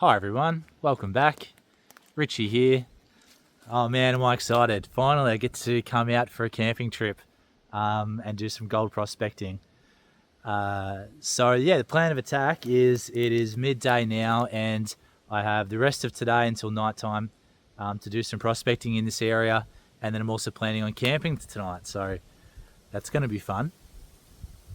Hi everyone, welcome back. Richie here. Oh man, am I excited. Finally I get to come out for a camping trip and do some gold prospecting. The plan of attack is it is midday now and I have the rest of today until nighttime to do some prospecting in this area, and then I'm also planning on camping tonight, so that's going to be fun.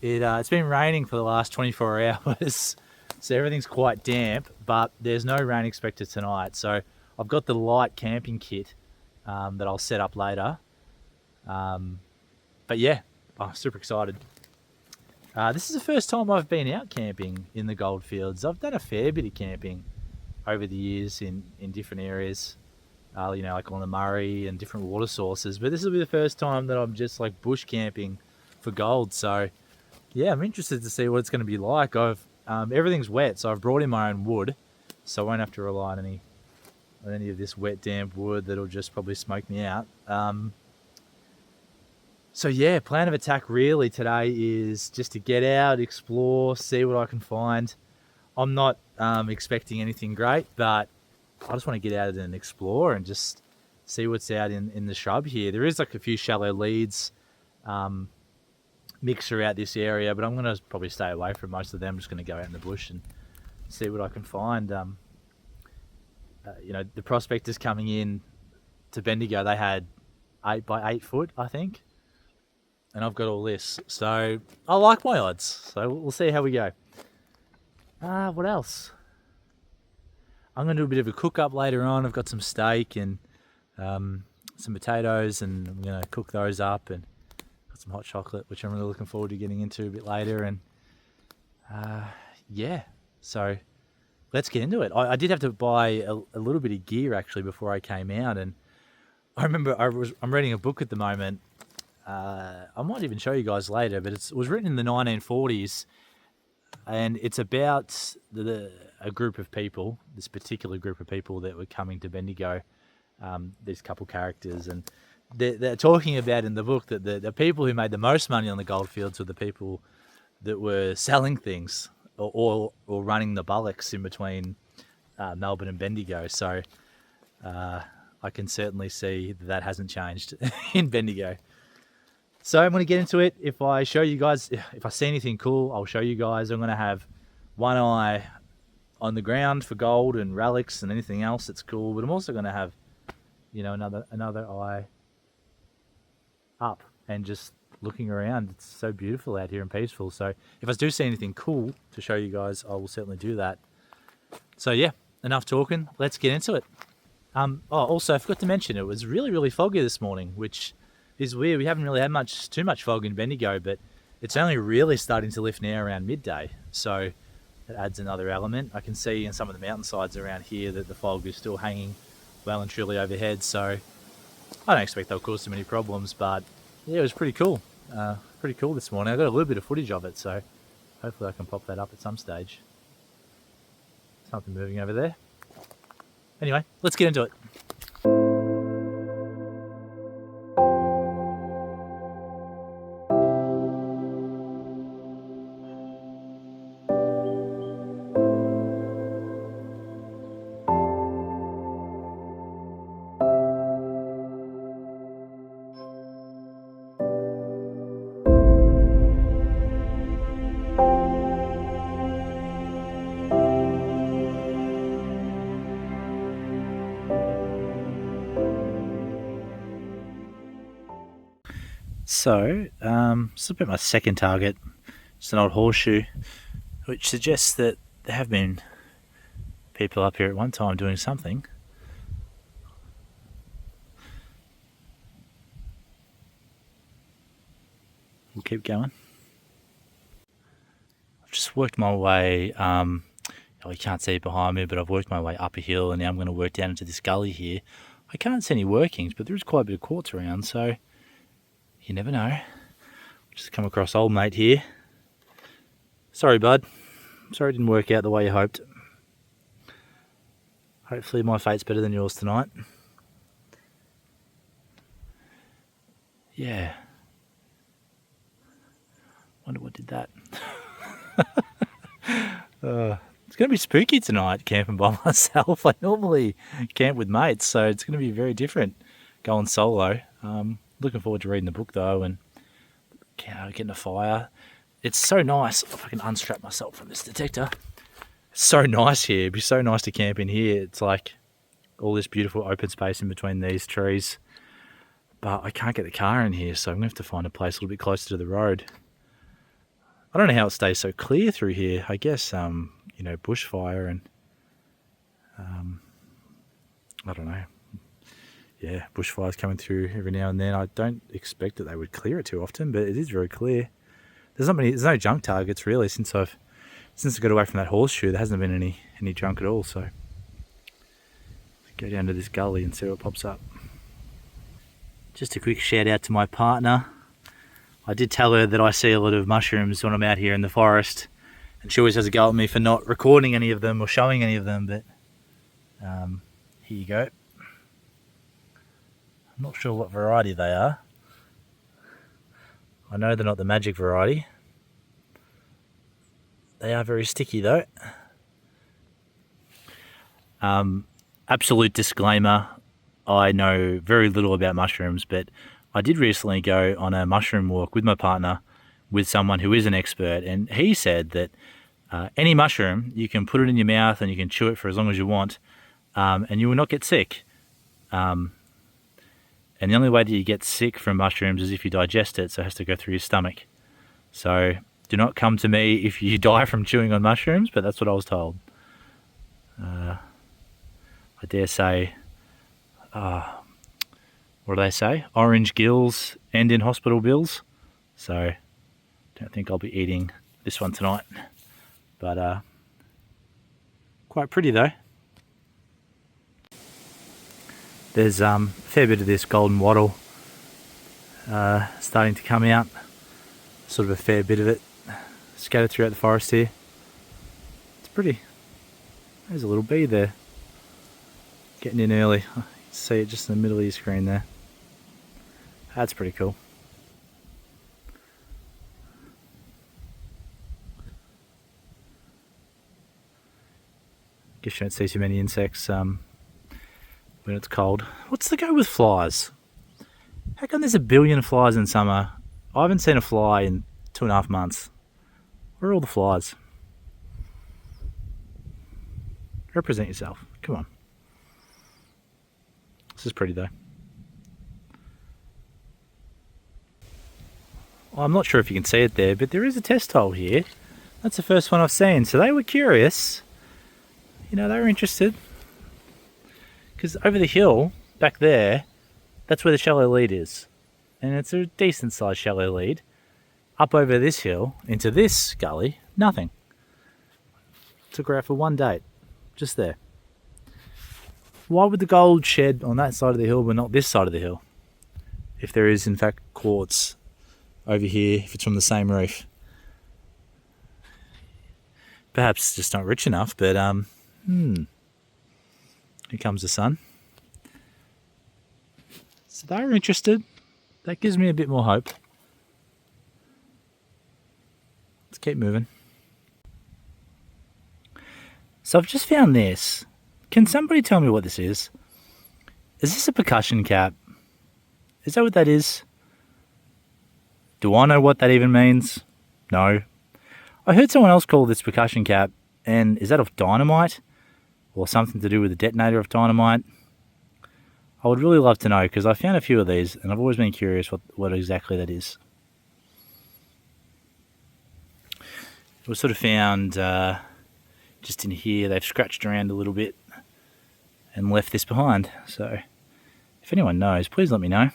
It's been raining for the last 24 hours. So everything's quite damp, but there's no rain expected tonight. So I've got the light camping kit that I'll set up later. I'm super excited. This is the first time I've been out camping in the Goldfields. I've done a fair bit of camping over the years in different areas, like on the Murray and different water sources. But this will be the first time that I'm just like bush camping for gold. So yeah, I'm interested to see what it's going to be like. Everything's wet, so I've brought in my own wood, so I won't have to rely on any of this wet, damp wood that'll just probably smoke me out. Plan of attack really today is just to get out, explore, see what I can find. I'm not expecting anything great, but I just want to get out and explore and just see what's out in the shrub here. There is like a few shallow leads mixer out this area, but I'm going to probably stay away from most of them. I'm just going to go out in the bush and see what I can find. The prospectors coming in to Bendigo, they had 8 by 8 foot, I think, and I've got all this, so I like my odds. So we'll see how we go. What else? I'm going to do a bit of a cook up later on. I've got some steak and some potatoes, and I'm going to cook those up, and some hot chocolate, which I'm really looking forward to getting into a bit later. And so let's get into it. I did have to buy a little bit of gear actually before I came out, and I remember I'm reading a book at the moment. I might even show you guys later, but it was written in the 1940s, and it's about a group of people, this particular group of people that were coming to Bendigo, these couple characters, and they're talking about in the book that the people who made the most money on the goldfields were the people that were selling things or running the bullocks in between Melbourne and Bendigo. So I can certainly see that hasn't changed in Bendigo. So I'm going to get into it. If I show you guys, if I see anything cool, I'll show you guys. I'm going to have one eye on the ground for gold and relics and anything else that's cool, but I'm also going to have, another eye up and just looking around. It's so beautiful out here and peaceful. So if I do see anything cool to show you guys, I will certainly do that. So yeah, enough talking. Let's get into it. Also, I forgot to mention it was really, really foggy this morning, which is weird. We haven't really had too much fog in Bendigo, but it's only really starting to lift now around midday. So that adds another element. I can see in some of the mountainsides around here that the fog is still hanging well and truly overhead. So I don't expect they'll cause too many problems, but yeah, it was pretty cool. Pretty cool this morning. I got a little bit of footage of it, so hopefully I can pop that up at some stage. Something moving over there. Anyway, let's get into it. So, this is about my second target. It's an old horseshoe, which suggests that there have been people up here at one time doing something. We'll keep going. I've just worked my way, you can't see it behind me, but I've worked my way up a hill, and now I'm going to work down into this gully here. I can't see any workings, but there is quite a bit of quartz around, so you never know. Just come across old mate here. Sorry, bud. Sorry it didn't work out the way you hoped. Hopefully my fate's better than yours tonight. Yeah. Wonder what did that. It's going to be spooky tonight camping by myself. I normally camp with mates, so it's going to be very different going solo. Looking forward to reading the book though and getting a fire. It's so nice. If I can unstrap myself from this detector. It's so nice here. It'd be so nice to camp in here. It's like all this beautiful open space in between these trees. But I can't get the car in here, so I'm going to have to find a place a little bit closer to the road. I don't know how it stays so clear through here. I guess, bushfire and, I don't know. Yeah, bushfires coming through every now and then. I don't expect that they would clear it too often, but it is very clear. There's no junk targets really since I got away from that horseshoe. There hasn't been any junk at all, so I'll go down to this gully and see what pops up. Just a quick shout out to my partner. I did tell her that I see a lot of mushrooms when I'm out here in the forest, and she always has a go at me for not recording any of them or showing any of them, but here you go. I'm not sure what variety they are. I know they're not the magic variety. They are very sticky though. Absolute disclaimer, I know very little about mushrooms, but I did recently go on a mushroom walk with my partner with someone who is an expert, and he said that any mushroom, you can put it in your mouth and you can chew it for as long as you want, and you will not get sick. And the only way that you get sick from mushrooms is if you digest it, so it has to go through your stomach. So do not come to me if you die from chewing on mushrooms, but that's what I was told. I dare say, what do they say? Orange gills end in hospital bills. So don't think I'll be eating this one tonight. But quite pretty though. There's a fair bit of this golden wattle starting to come out. Sort of a fair bit of it scattered throughout the forest here. It's pretty. There's a little bee there. Getting in early. You can see it just in the middle of your screen there. That's pretty cool. Guess you don't see too many insects when it's cold. What's the go with flies? How come there's a billion flies in summer? I haven't seen a fly in 2.5 months. Where are all the flies? Represent yourself. Come on. This is pretty though. Well, I'm not sure if you can see it there, but there is a test hole here. That's the first one I've seen. So they were curious. They were interested. Because over the hill, back there, that's where the shallow lead is. And it's a decent sized shallow lead. Up over this hill, into this gully, nothing. Took her out for one date. Just there. Why would the gold shed on that side of the hill but not this side of the hill? If there is in fact quartz over here, if it's from the same reef. Perhaps just not rich enough, but here comes the sun. So they were interested. That gives me a bit more hope. Let's keep moving. So I've just found this. Can somebody tell me what this is? Is this a percussion cap? Is that what that is? Do I know what that even means? No. I heard someone else call this percussion cap, and is that of dynamite? Or something to do with the detonator of dynamite? I would really love to know, because I found a few of these, and I've always been curious what exactly that is. It was sort of found just in here. They've scratched around a little bit and left this behind. So if anyone knows, please let me know.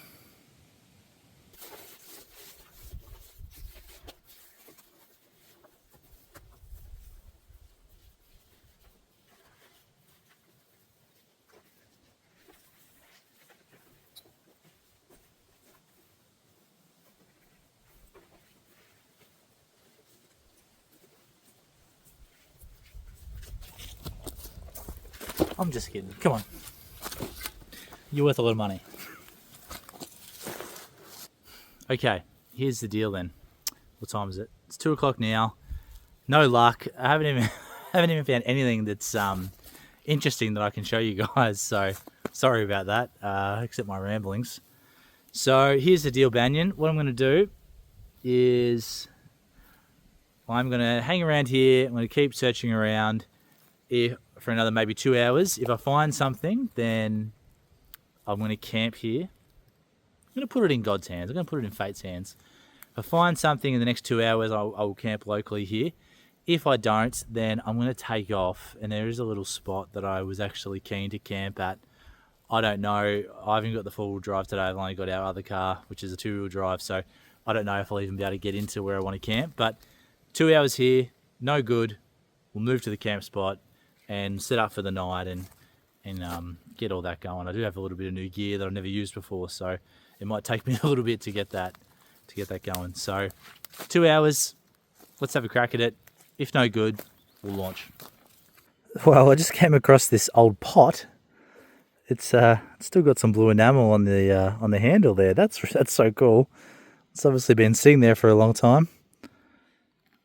I'm just kidding. Come on. You're worth a lot of money. Okay, here's the deal then. What time is it? It's 2 o'clock now. No luck. I haven't even haven't even found anything that's interesting that I can show you guys. So sorry about that, except my ramblings. So here's the deal, Banyan. What I'm going to do is I'm going to hang around here. I'm going to keep searching around for another maybe 2 hours. If I find something, then I'm going to camp here. I'm going to put it in God's hands. I'm going to put it in fate's hands. If I find something in the next 2 hours, I'll camp locally here. If I don't, then I'm going to take off. And there is a little spot that I was actually keen to camp at. I don't know. I haven't got the four-wheel drive today. I've only got our other car, which is a two-wheel drive. So I don't know if I'll even be able to get into where I want to camp. But 2 hours here, no good. We'll move to the camp spot and set up for the night and get all that going. I do have a little bit of new gear that I've never used before, so it might take me a little bit to get that going. So 2 hours, let's have a crack at it. If no good, we'll launch. Well, I just came across this old pot. It's still got some blue enamel on the handle there. That's so cool. It's obviously been sitting there for a long time.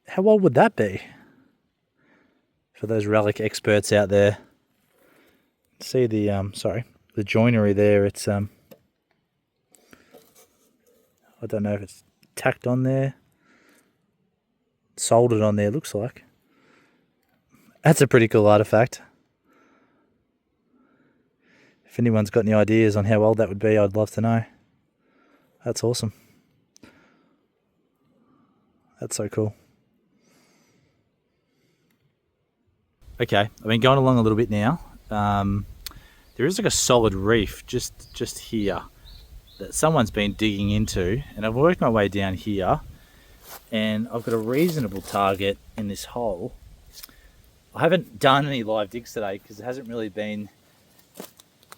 How old would that be? For those relic experts out there. See the the joinery there. It's I don't know if it's tacked on there, soldered on there, looks like. That's a pretty cool artifact. If anyone's got any ideas on how old that would be, I'd love to know. That's awesome. That's so cool. Okay, I've been going along a little bit now. There is like a solid reef just here that someone's been digging into, and I've worked my way down here, and I've got a reasonable target in this hole. I haven't done any live digs today because there hasn't really been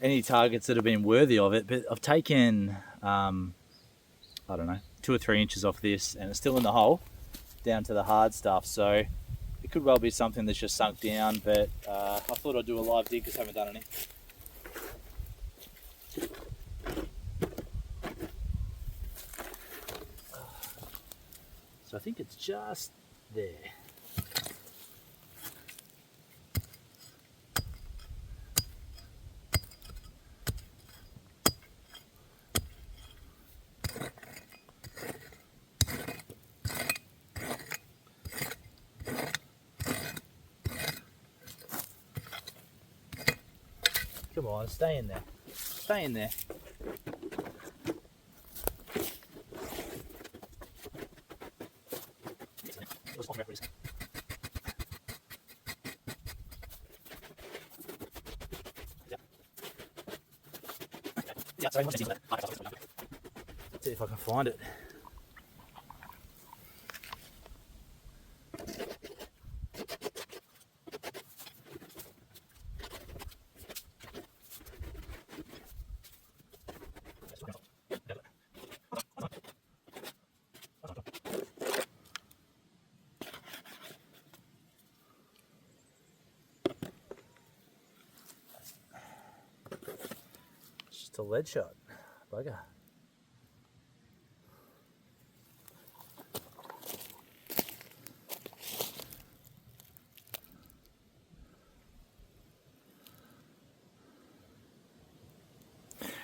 any targets that have been worthy of it, but I've taken I don't know, 2 or 3 inches off this, and it's still in the hole down to the hard stuff. So it could well be something that's just sunk down, but I thought I'd do a live dig because I haven't done any. So I think it's just there. Come on, stay in there. Stay in there. Let's see if I can find it. Just a lead shot. Bugger.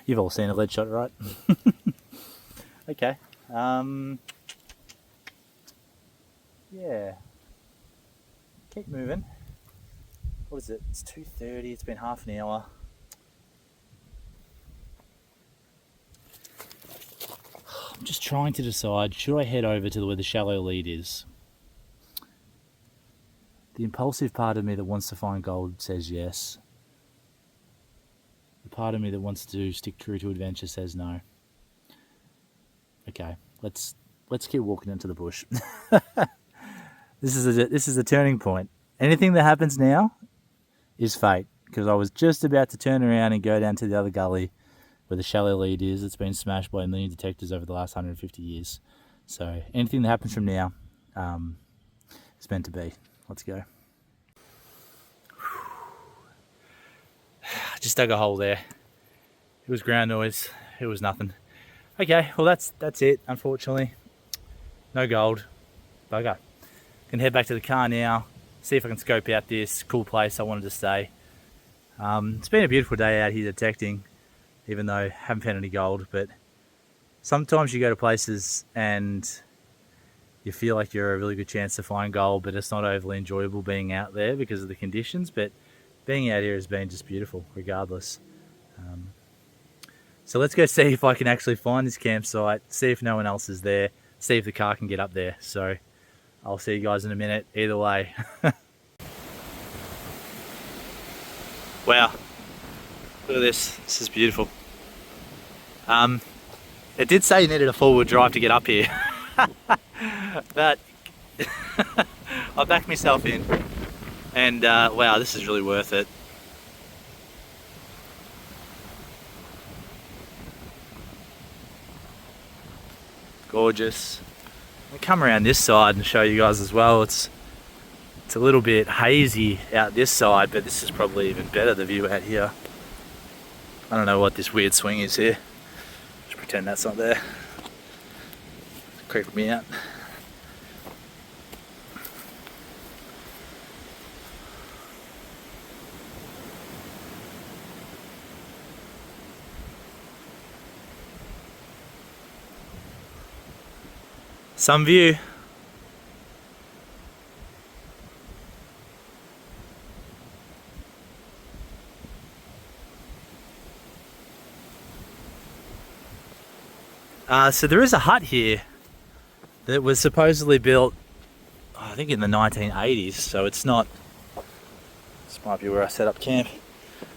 You've all seen a lead shot, right? Okay. Yeah. Keep moving. What is it? It's 2:30. It's been half an hour. I'm just trying to decide, should I head over to where the shallow lead is? The impulsive part of me that wants to find gold says yes. The part of me that wants to stick true to adventure says no. Okay, let's keep walking into the bush. This is a turning point. Anything that happens now is fate, because I was just about to turn around and go down to the other gully where the shallow lead is. It's been smashed by a million detectors over the last 150 years. So anything that happens from now is meant to be. Let's go. Just dug a hole there. It was ground noise. It was nothing. Okay, well that's it, unfortunately. No gold. Bugger. Can head back to the car now, see if I can scope out this cool place I wanted to stay. It's been a beautiful day out here detecting, even though I haven't found any gold, but sometimes you go to places and you feel like you're a really good chance to find gold, but it's not overly enjoyable being out there because of the conditions. But being out here has been just beautiful regardless. So let's go see if I can actually find this campsite, see if no one else is there, see if the car can get up there. So I'll see you guys in a minute either way. Wow, look at this. This is beautiful. It did say you needed a four-wheel drive to get up here. But I backed myself in, and wow, this is really worth it. Gorgeous. I'll come around this side and show you guys as well. It's a little bit hazy out this side, but this is probably even better, the view out here. I don't know what this weird swing is here. Just pretend that's not there. It's creeping me out. Some view. So there is a hut here that was supposedly built, I think in the 1980s, so it's not, this might be where I set up camp.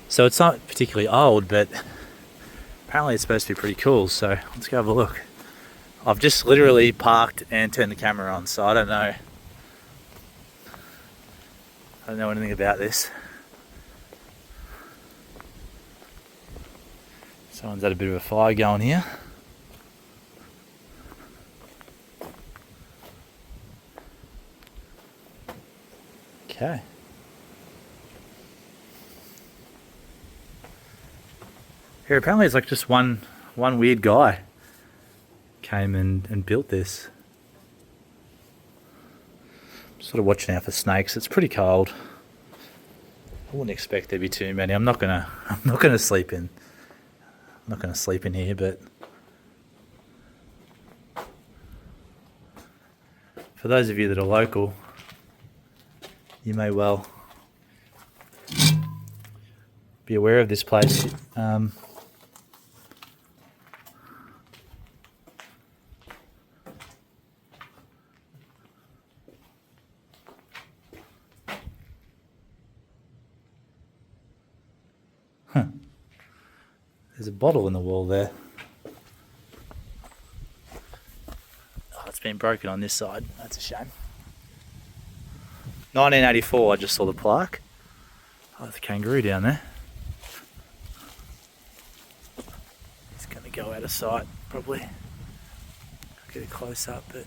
So it's not particularly old, but apparently it's supposed to be pretty cool, so let's go have a look. I've just literally parked and turned the camera on, so I don't know anything about this. Someone's had a bit of a fire going here. Okay. Here apparently it's like just one weird guy came and built this. Sort of watching out for snakes. It's pretty cold. I wouldn't expect there'd be too many. I'm not gonna sleep in. I'm not gonna sleep in here, but for those of you that are local, you may well be aware of this place. There's a bottle in the wall there. Oh, it's been broken on this side. That's a shame. 1984, I just saw the plaque. Oh, there's a kangaroo down there. It's going to go out of sight, probably. I'll get a close up, but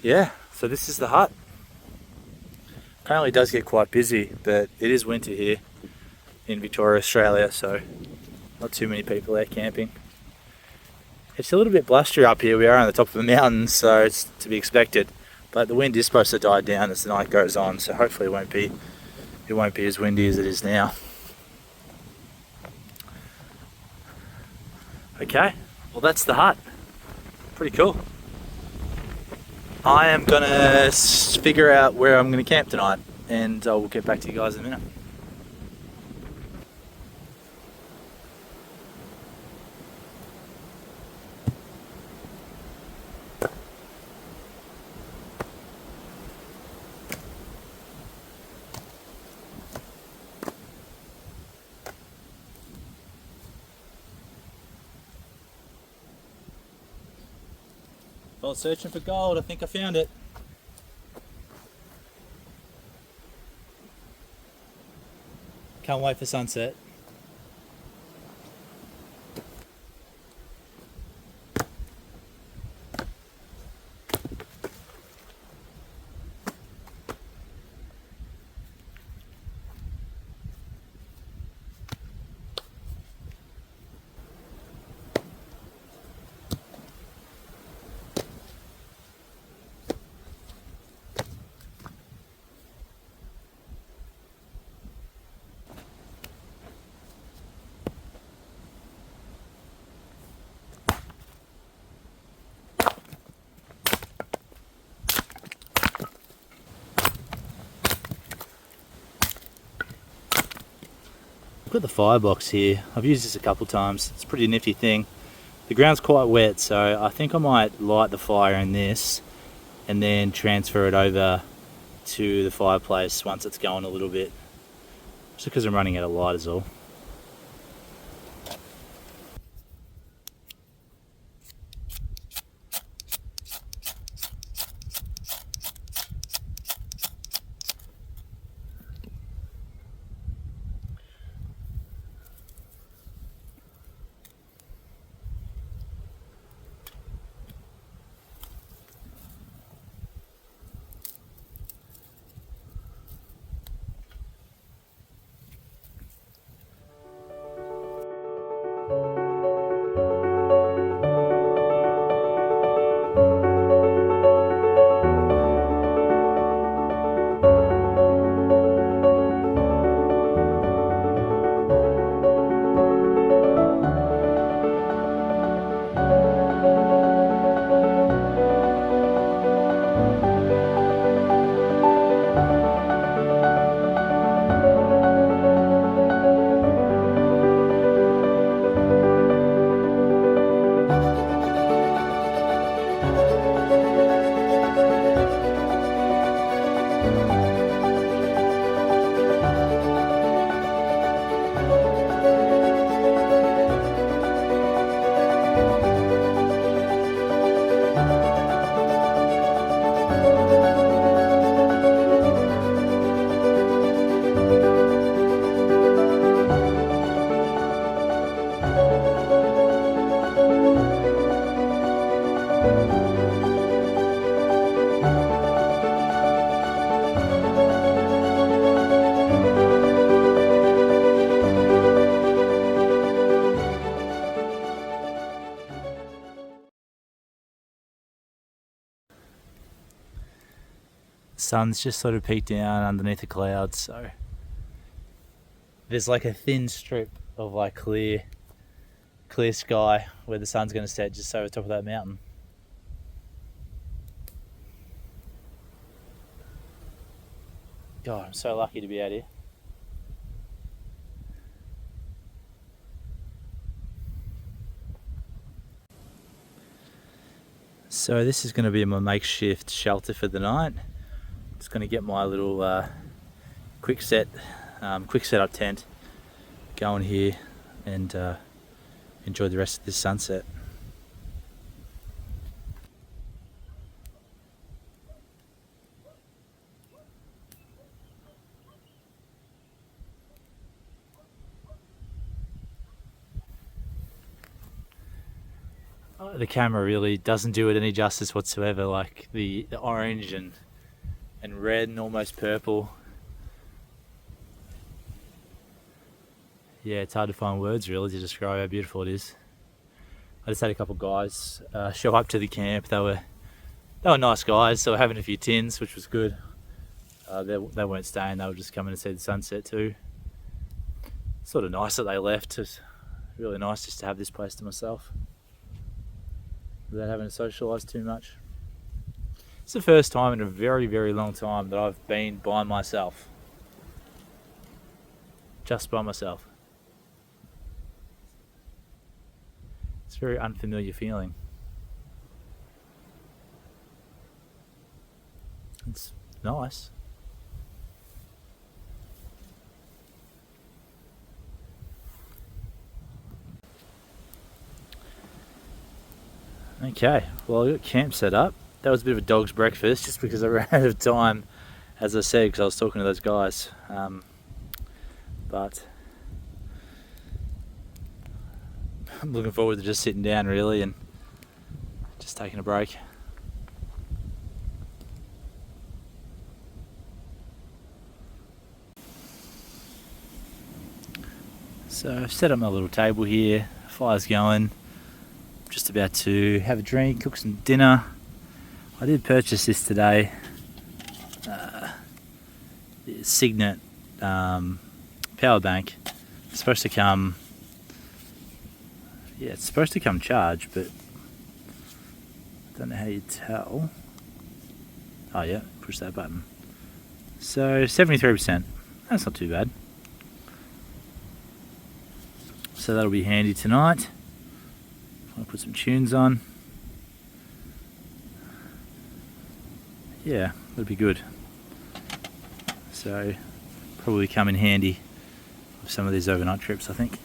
yeah, so this is the hut. Apparently it does get quite busy, but it is winter here in Victoria, Australia, so not too many people out camping. It's a little bit blustery up here. We are on the top of a mountain, so it's to be expected. But the wind is supposed to die down as the night goes on, so hopefully it won't be as windy as it is now. Okay, well that's the hut. Pretty cool. I am gonna figure out where I'm gonna camp tonight, and I will get back to you guys in a minute. I was searching for gold. I think I found it. Can't wait for sunset. got the firebox here. I've used this a couple times. It's a pretty nifty thing. The ground's quite wet, so I think I might light the fire in this and then transfer it over to the fireplace once it's going a little bit. Just because I'm running out of light is all. Sun's just sort of peeked down underneath the clouds, so there's like a thin strip of like clear sky where the sun's going to set just over the top of that mountain. God, I'm so lucky to be out here. So this is going to be my makeshift shelter for the night. Just going to get my little quick setup tent going here and enjoy the rest of this sunset. The camera really doesn't do it any justice whatsoever, like the orange and red and almost purple. Yeah, it's hard to find words really to describe how beautiful it is. I just had a couple guys show up to the camp. They were nice guys. They were having a few tins, which was good. They weren't staying. They were just coming to see the sunset too. Sort of nice that they left. It's really nice just to have this place to myself without having to socialise too much. It's the first time in a very, very long time that I've been by myself. Just by myself. It's a very unfamiliar feeling. It's nice. Okay, well I got camp set up. That was a bit of a dog's breakfast just because I ran out of time, as I said, because I was talking to those guys. But I'm looking forward to just sitting down really and just taking a break. So I've set up my little table here, fire's going. Just about to have a drink, cook some dinner. I did purchase this today. The Signet power bank. It's supposed to come. Yeah, it's supposed to come charged, but I don't know how you tell. Oh yeah, push that button. So 73%. That's not too bad. so that'll be handy tonight. I'll put some tunes on. Yeah, that'll be good. So probably come in handy with some of these overnight trips, I think.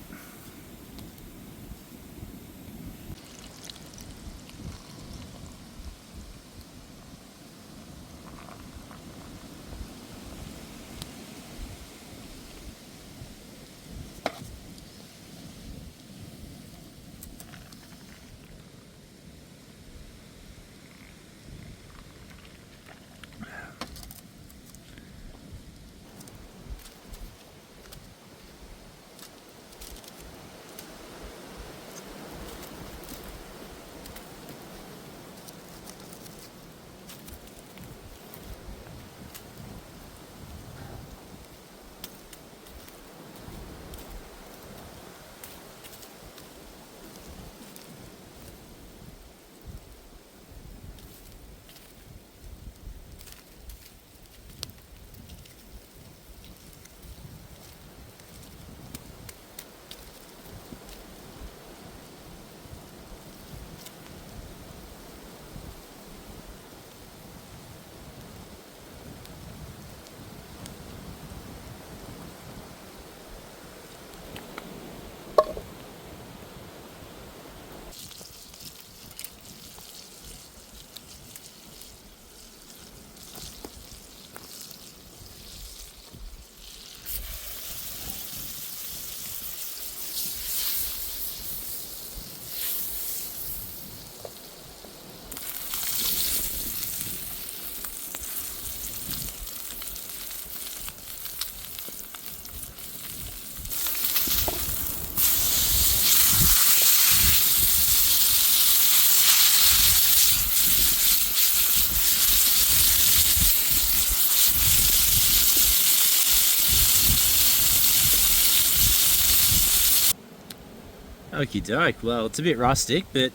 Okie doke, well it's a bit rustic, but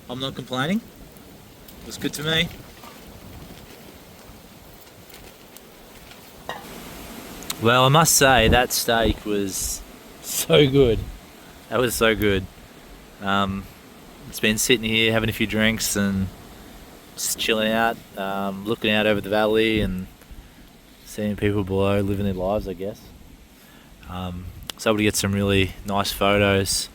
I'm not complaining. Looks good to me. Well, I must say that steak was so good. That was so good. It's been sitting here having a few drinks and just chilling out, looking out over the valley and seeing people below living their lives, I guess. So able to get some really nice photos,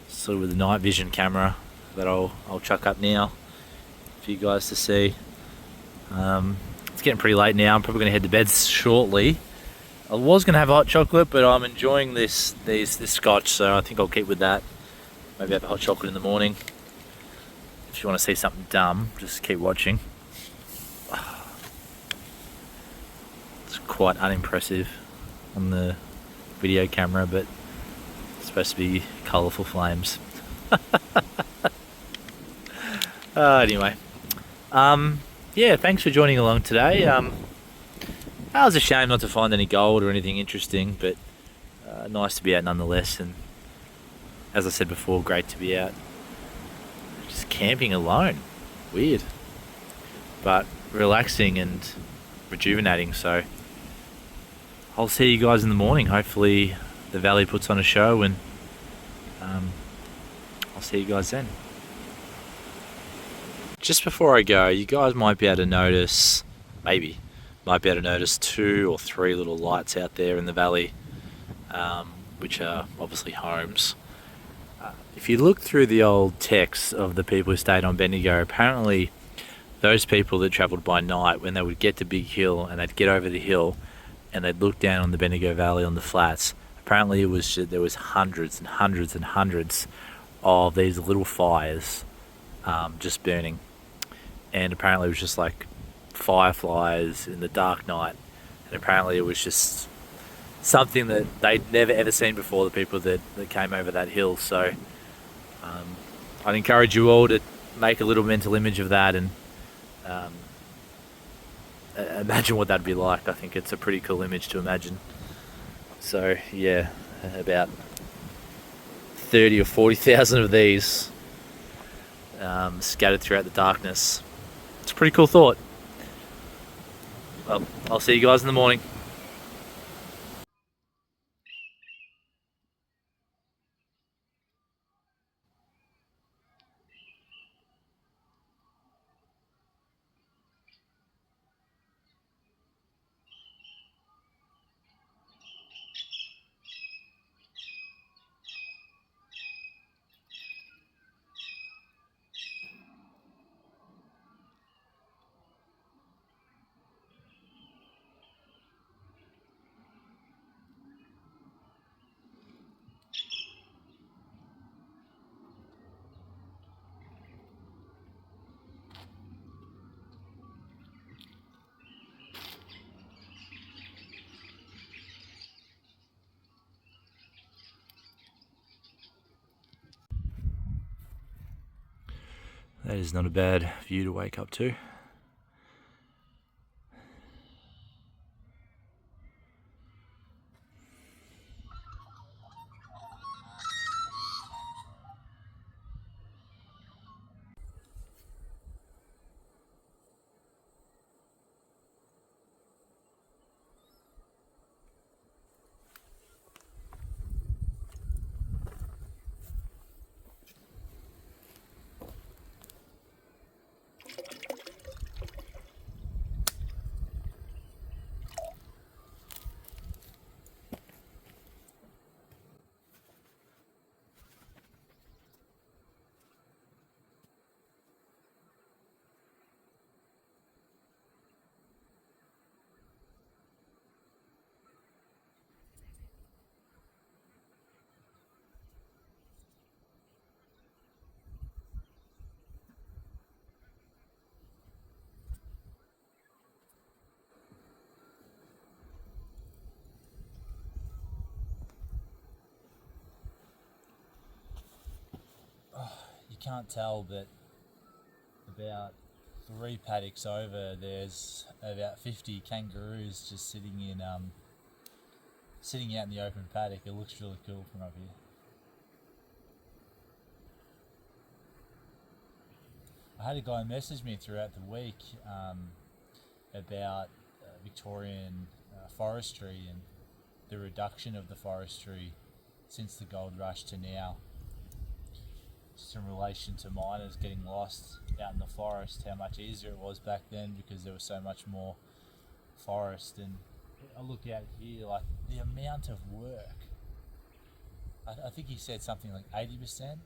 sort of with the night vision camera that I'll chuck up now for you guys to see. It's getting pretty late now. I'm probably going to head to bed shortly. I was going to have a hot chocolate, but I'm enjoying this scotch, so I think I'll keep with that. Maybe have a hot chocolate in the morning. If you want to see something dumb, just keep watching. It's quite unimpressive on the video camera, but it's supposed to be colourful flames. Anyway, yeah, thanks for joining along today. That was a shame not to find any gold or anything interesting, but nice to be out nonetheless. And as I said before, great to be out just camping alone. Weird, but relaxing and rejuvenating. So I'll see you guys in the morning. Hopefully the valley puts on a show, and I'll see you guys then. Just before I go, you guys might be able to notice, might be able to notice 2 or 3 little lights out there in the valley, which are obviously homes. If you look through the old texts of the people who stayed on Bendigo, apparently those people that travelled by night, when they would get to Big Hill and they'd get over the hill and they'd look down on the Bendigo Valley on the flats, apparently there was hundreds and hundreds and hundreds of these little fires just burning. And apparently it was just like fireflies in the dark night, and apparently it was just something that they'd never ever seen before, the people that came over that hill. So I'd encourage you all to make a little mental image of that and imagine what that'd be like. I think it's a pretty cool image to imagine. So yeah, about 30 or 40,000 of these scattered throughout the darkness. It's a pretty cool thought. Well, I'll see you guys in the morning. That is not a bad view to wake up to. You can't tell, but about 3 paddocks over, there's about 50 kangaroos just sitting out in the open paddock. It looks really cool from up here. I had a guy message me throughout the week about Victorian forestry and the reduction of the forestry since the gold rush to now. Just in relation to miners getting lost out in the forest, how much easier it was back then because there was so much more forest. And I look out here, like the amount of work. I think he said something like 80%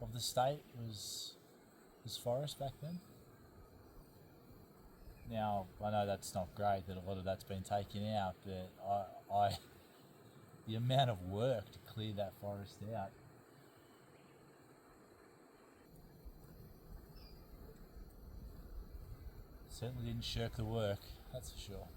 of the state was forest back then. Now I know that's not great that a lot of that's been taken out, but I the amount of work to clear that forest out. Certainly didn't shirk the work, that's for sure.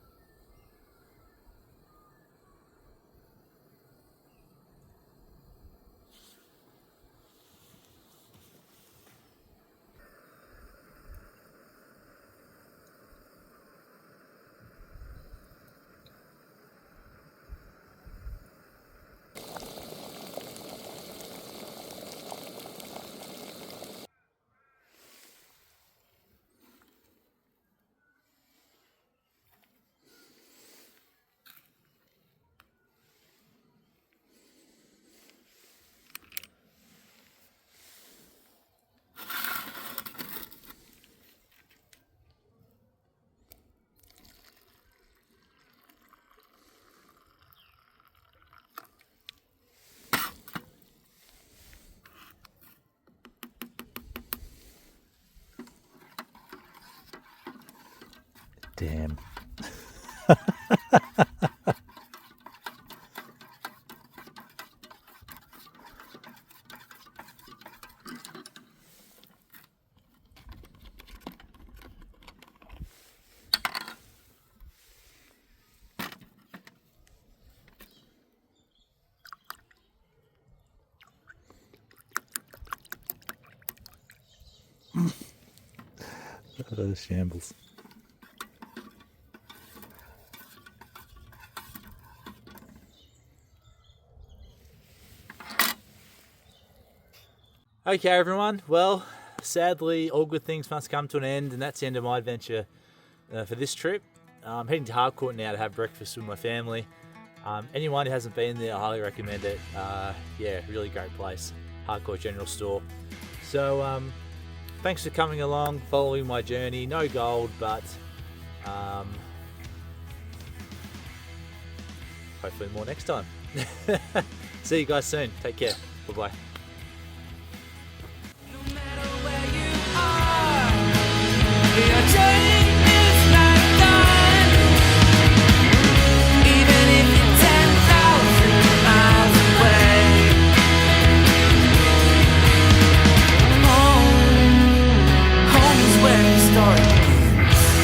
Damn. Shambles. Okay, everyone. Well, sadly, all good things must come to an end, and that's the end of my adventure for this trip. I'm heading to Harcourt now to have breakfast with my family. Anyone who hasn't been there, I highly recommend it. Yeah, really great place. Harcourt General Store. So, thanks for coming along, following my journey. No gold, but hopefully more next time. See you guys soon. Take care. Bye-bye. Your journey